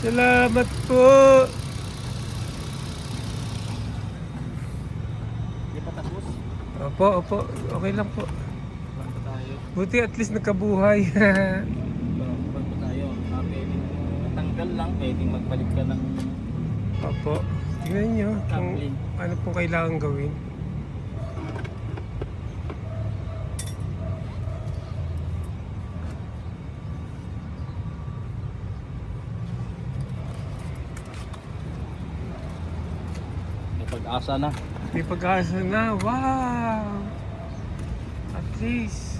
Salamat po. Hindi pa tapos. Opo, opo. Okay lang po. Kuhan pa tayo. Buti at least nagkabuhay. Kuhan pa tayo. Pwedeng matanggal lang. Pwedeng magpalit ka ng Opo. Tingnan nyo kung coupling. ano pong kailangan gawin. May pag-asa na. May pag-asa na. Wow! At least.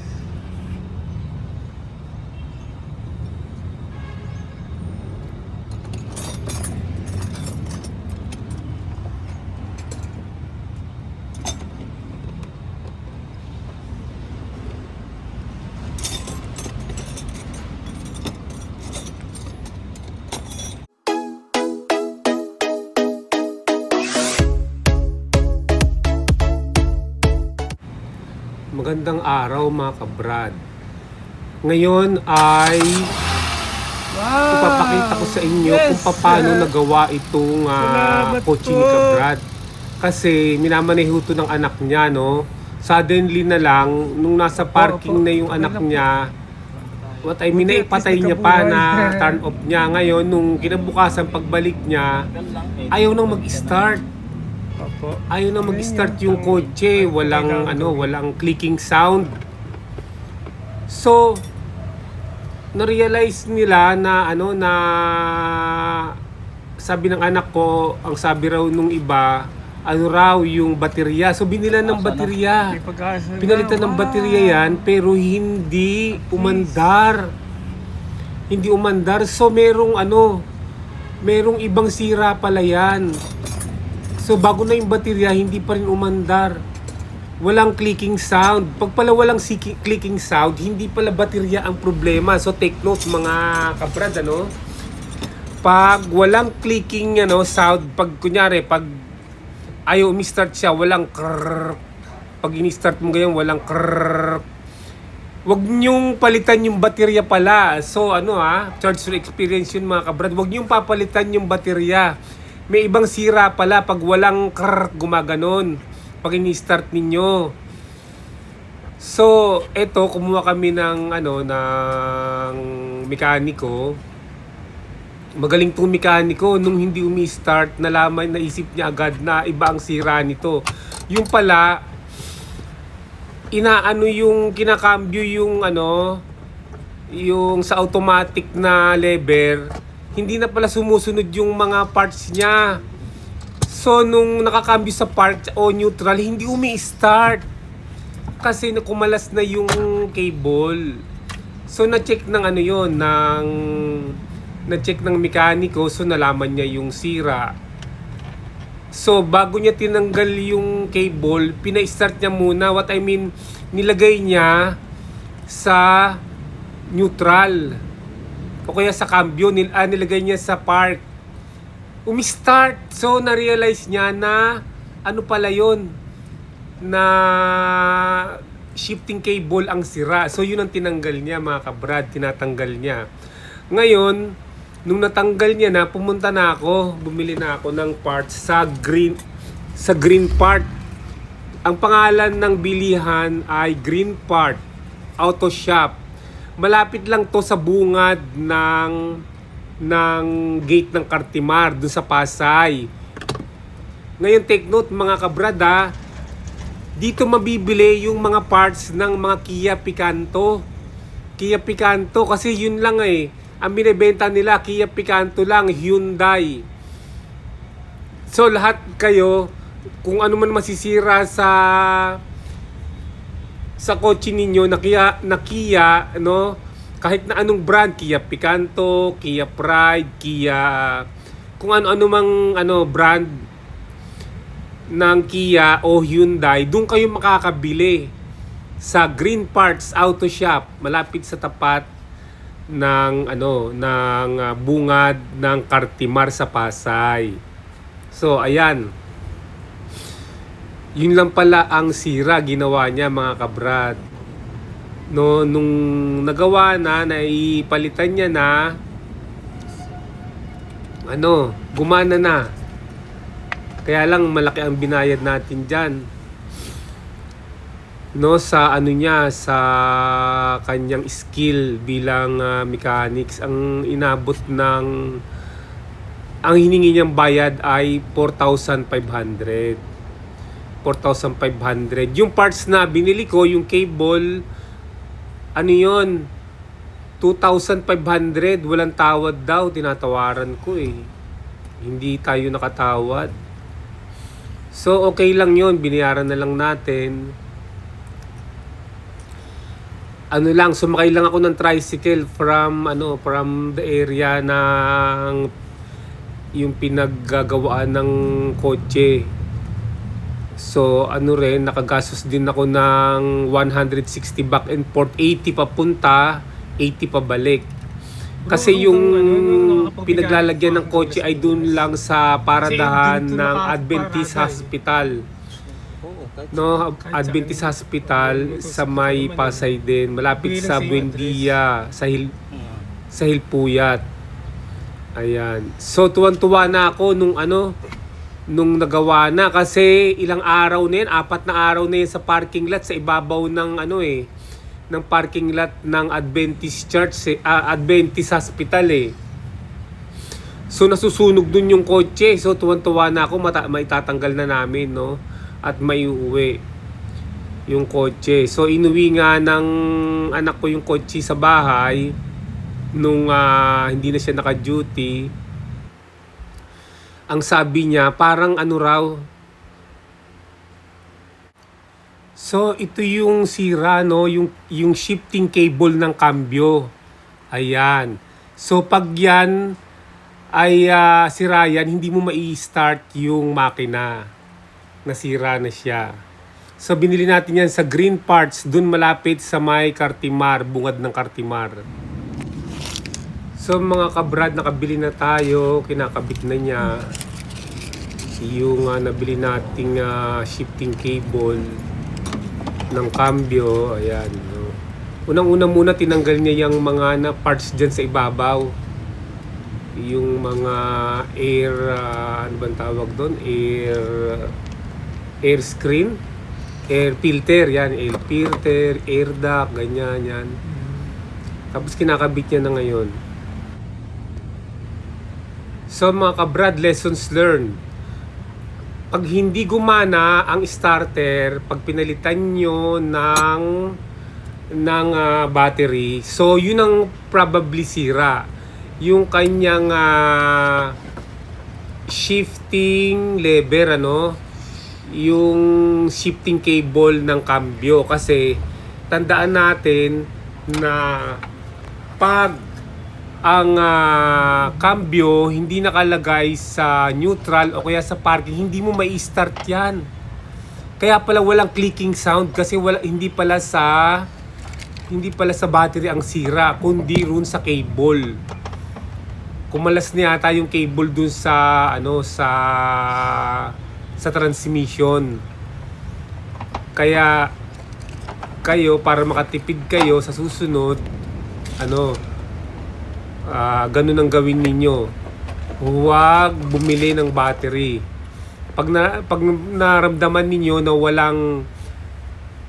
Magandang araw mga kabrad. Ngayon ay ipapakita ko sa inyo kung paano nagawa itong kotse ni kabrad. Kasi minamaneho ito ng anak niya, no? Suddenly na lang, nung nasa parking na yung anak niya, what I mean, naipatay niya pa na turn off niya. Ngayon, nung kinabukasan pagbalik niya, ayaw nang mag-start. Opo. Ayaw na mag-start yung kotse, walang clicking sound. So, na-realize nila na sabi ng anak ko, ang sabi raw nung iba, yung baterya. So binila ng baterya. Pinalitan ng baterya yan, pero hindi umandar. Hindi umandar. So merong ibang sira pala yan. So bago na yung baterya, hindi pa rin umandar. Walang clicking sound. Pag pala walang clicking sound, hindi pala baterya ang problema. So take note mga kabrad, pag walang clicking sound, pag ayaw umi-start siya, walang krrrr. Pag ini-start mo ganyan, walang krrrr. Wag niyong palitan yung baterya pala. So charge for experience yun mga kabrad. Wag niyong papalitan yung baterya. May ibang sira pala pag walang krrrr gumaganon pag ini-start ninyo. So, eto kumuha kami ng mekaniko. Magaling tong mekaniko, nung hindi umi-start, naisip niya agad na iba ang sira nito. Yung pala yung kinakambyo yung sa automatic na lever, hindi na pala sumusunod yung mga parts niya. So, nung nakakambyo sa park o neutral, hindi umi-start. Kasi kumalas na yung cable. So, na-check na-check ng mekaniko. So, nalaman niya yung sira. So, bago niya tinanggal yung cable, pina-start niya muna. What I mean, nilagay niya sa neutral. O kaya sa cambio, nilagay niya sa park. Umi-start. So, na-realize niya na pala yun, na shifting cable ang sira. So, yun ang tinanggal niya mga kabrad. Tinatanggal niya. Ngayon, nung natanggal niya na, pumunta na ako. Bumili na ako ng parts sa green part. Ang pangalan ng bilihan ay Green Part Auto Shop. Malapit lang to sa bungad ng gate ng Cartimar dun sa Pasay. Ngayon take note mga kabrad, dito mabibili yung mga parts ng mga Kia Picanto. Kia Picanto kasi yun lang ang binebenta nila, Kia Picanto lang, Hyundai. So lahat kayo, kung ano man masisira sa kotse ninyo na Kia, kahit na anong brand, Kia Picanto, Kia Pride, Kia, kung ano-ano mang brand ng Kia o Hyundai, doon kayo makakabili sa Green Parts Auto Shop, malapit sa tapat ng bungad ng Cartimar sa Pasay. So ayan, yun lang pala ang sira ginawa niya mga kabrad. Nung nagawa na, naipalitan niya na, gumana na. Kaya lang malaki ang binayad natin diyan. No, sa niya, sa kanyang skill bilang mechanics, ang inabot ng ang hiningi niyang bayad ay 4,500. 4,500. Yung parts na binili ko, yung cable, yon, 2,500. Walang tawad daw, tinatawaran ko eh. Hindi tayo nakatawad. So okay lang yon, binayaran na lang natin. Sumakay lang ako ng tricycle from the area ng yung pinaggagawaan ng kotse. So nakagastos din ako ng 160 back and forth, 80 papunta, 80 pabalik. Kasi yung pinaglalagyan ng kotse ay dun lang sa paradahan ng Adventist Hospital. No, Adventist Hospital sa may Pasay din, malapit sa Buendia, sa Hilpuyat. Ayan. So tuwan-tuwa na ako nung nagawa na, kasi ilang araw na yan, 4 na araw na yan sa parking lot, sa ibabaw ng ng parking lot ng Adventist Church, Adventist Hospital eh. So nasusunog dun yung kotse. So tuwan-tuwa na ako, maitatanggal na namin, no? At may uuwi yung kotse. So inuwi nga ng anak ko yung kotse sa bahay nung hindi na siya naka-duty. Ang sabi niya, parang raw. So ito yung sira, no, yung shifting cable ng cambio. Ayan. So pag yan ay sira yan, hindi mo mai-start yung makina. Nasira na siya. So binili natin yan sa Green Parts, dun malapit sa may Cartimar, bungad ng Cartimar. So mga kabrad, nakabili na tayo, kinakabit na niya yung nabili nating shifting cable ng cambio. Ayan, no. Unang-una muna tinanggal niya yung mga parts dyan sa ibabaw, yung mga air ano bang tawag doon, air screen, air filter, yan, air filter, air duct, ganyan, yan. Tapos kinakabit niya na ngayon. So mga kabrad, lessons learned. Pag hindi gumana ang starter, pag pinalitan nyo ng battery, so yun ang probably sira. Yung kanyang shifting lever, yung shifting cable ng cambio. Kasi tandaan natin na pag ang cambio hindi nakalagay sa neutral o kaya sa parking, hindi mo mai-start yan. Kaya pala walang clicking sound, kasi hindi pala sa battery ang sira, kundi ron sa cable. Kumalas na yata yung cable dun sa sa transmission. Kaya kayo, para makatipid kayo sa susunod, ganun ang gawin ninyo. Huwag bumili ng battery. Pag naramdaman ninyo na walang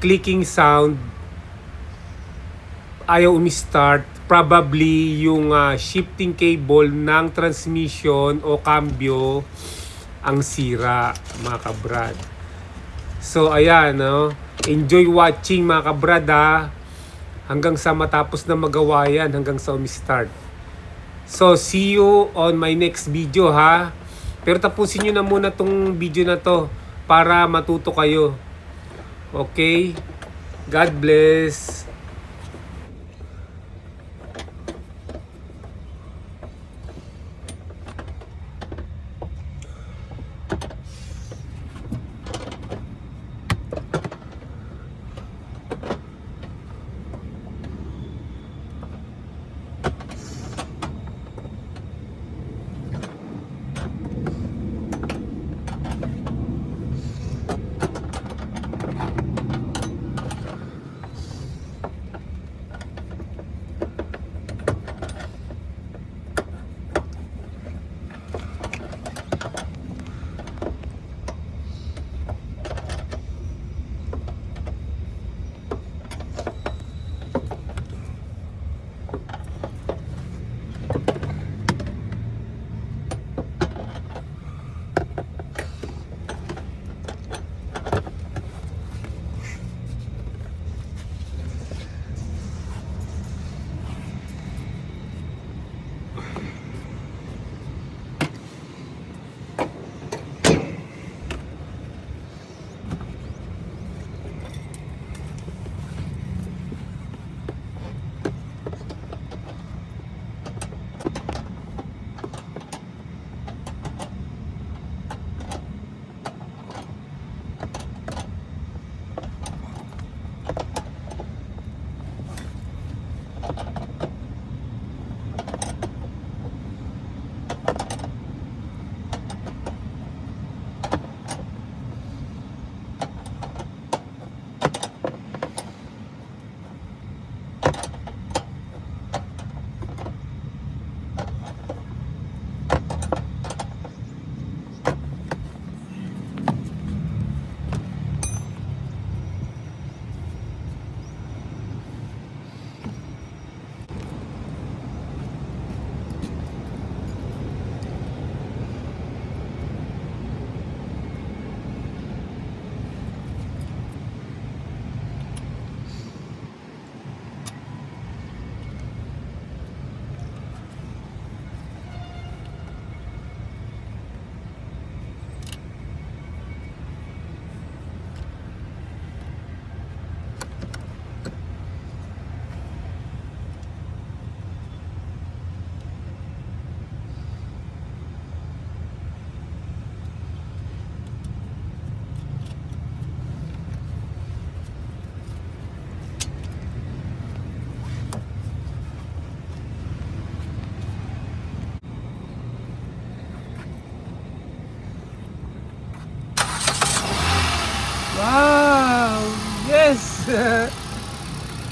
clicking sound, ayaw umi-start, probably yung shifting cable ng transmission o cambio ang sira, mga kabrad. So ayan, enjoy watching, mga kabrad, hanggang sa matapos na magawa yan, hanggang sa umi-start. So see you on my next video, ha. Pero tapusin nyo na muna tong video na to para matuto kayo. Okay? God bless.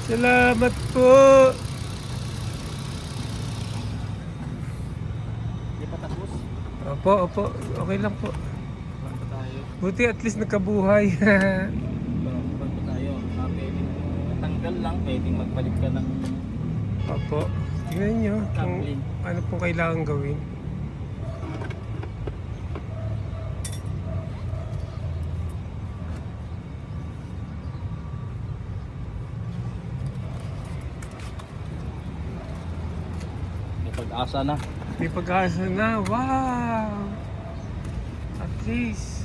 Salamat po. Hindi pa tapos. Opo. Okay lang po. Kuhan pa tayo. Buti at least nagkabuhay. Kuhan pa tayo. Pwedeng matanggal lang, pwedeng magpalit ka ng Opo. Tingnan nyo kung Coupling. ano pong kailangan gawin. may pag-asa na. May pag-asa na. Wow! At least.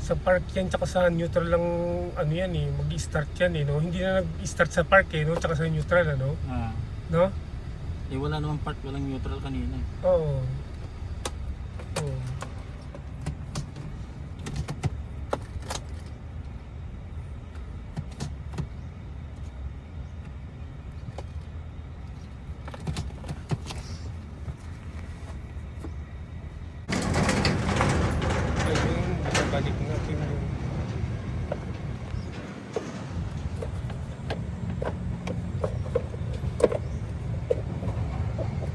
Sa park yan tsaka sa neutral lang ano yan eh, mag-start yan eh, no? Hindi na nag-start sa park eh, no? Tsaka sa neutral ano, no? Wala namang part, walang neutral kanina. Oo. Oo. Ayun, balik natin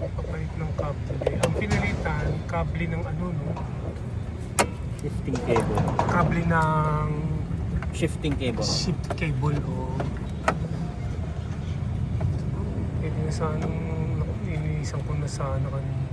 yung papalit ng kable. Ang pinalitan, kable ng ano, no? Shifting cable. Kable ng Shifting cable. shift cable o pwede na sanang iniisang ko na sana kanina.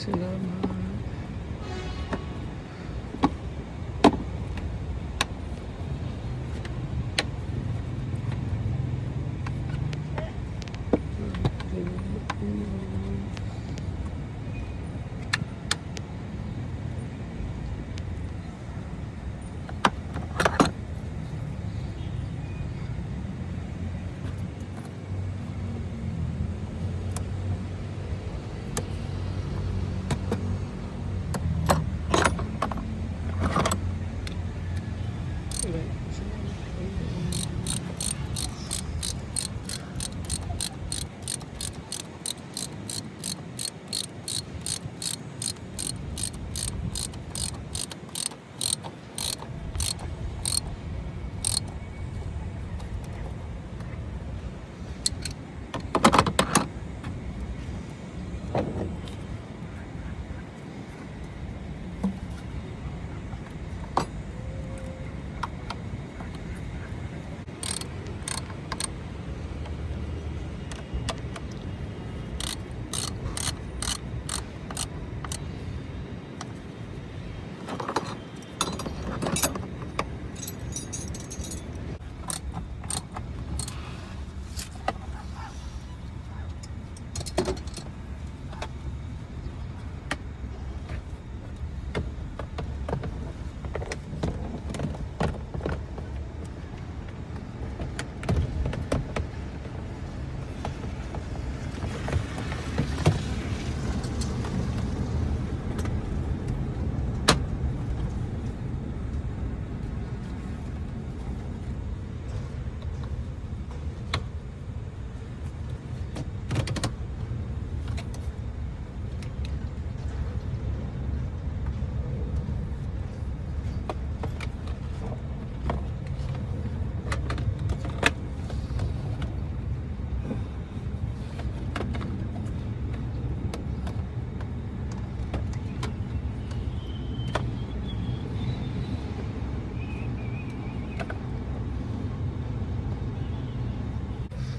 salamat.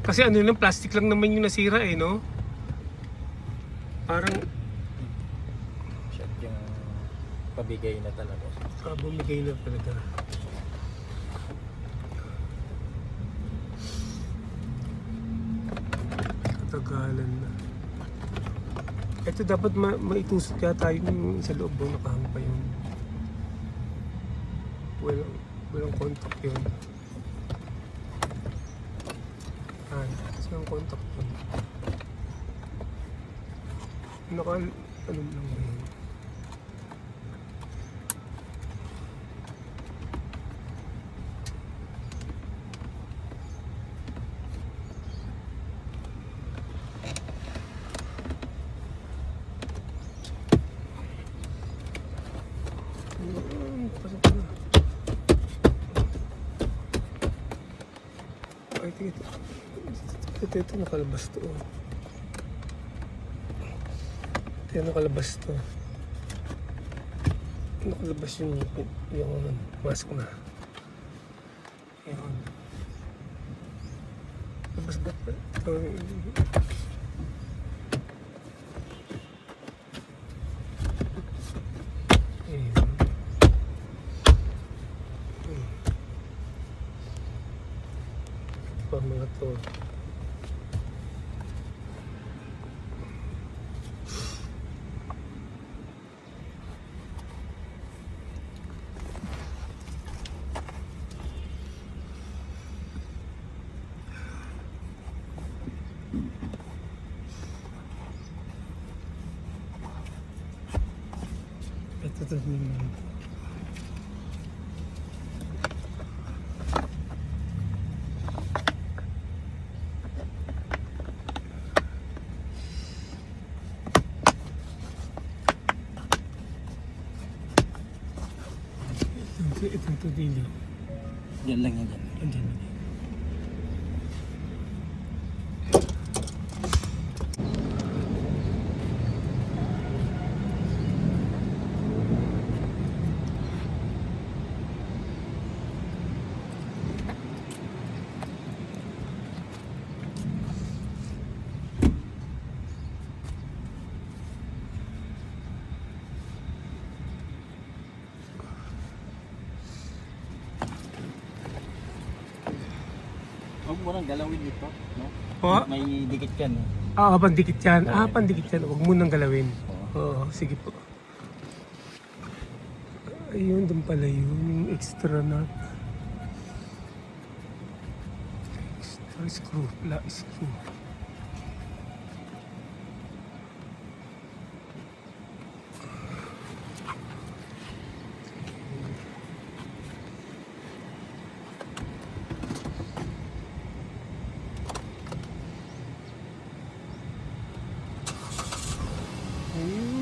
Kasi ano lang, plastic lang naman yung nasira eh, no? Parang Shit, yung pabigay na talaga. bumigay na talaga. Katagalan na. Ito dapat maitusok yata yung sa loob mo, nakahang pa yun. Walang contact yun. Saan contact yun? Ano lang ba yun? Pasok na. Ay, ito nakalabas to. Ito nakalabas to. Nakalabas yung mask na. Yun. Labas ba? Ito. Mga to. Ito itong tudili. Yan lang yan. Andyan. nang galawin ito, no? Po? May dikit yan. Eh. Pandikit yan. Pandikit yan. Huwag mo nang galawin. Oo, sige po. Ayun, doon pala yun. Yung extra nut. Extra screw. Screw. Ayun.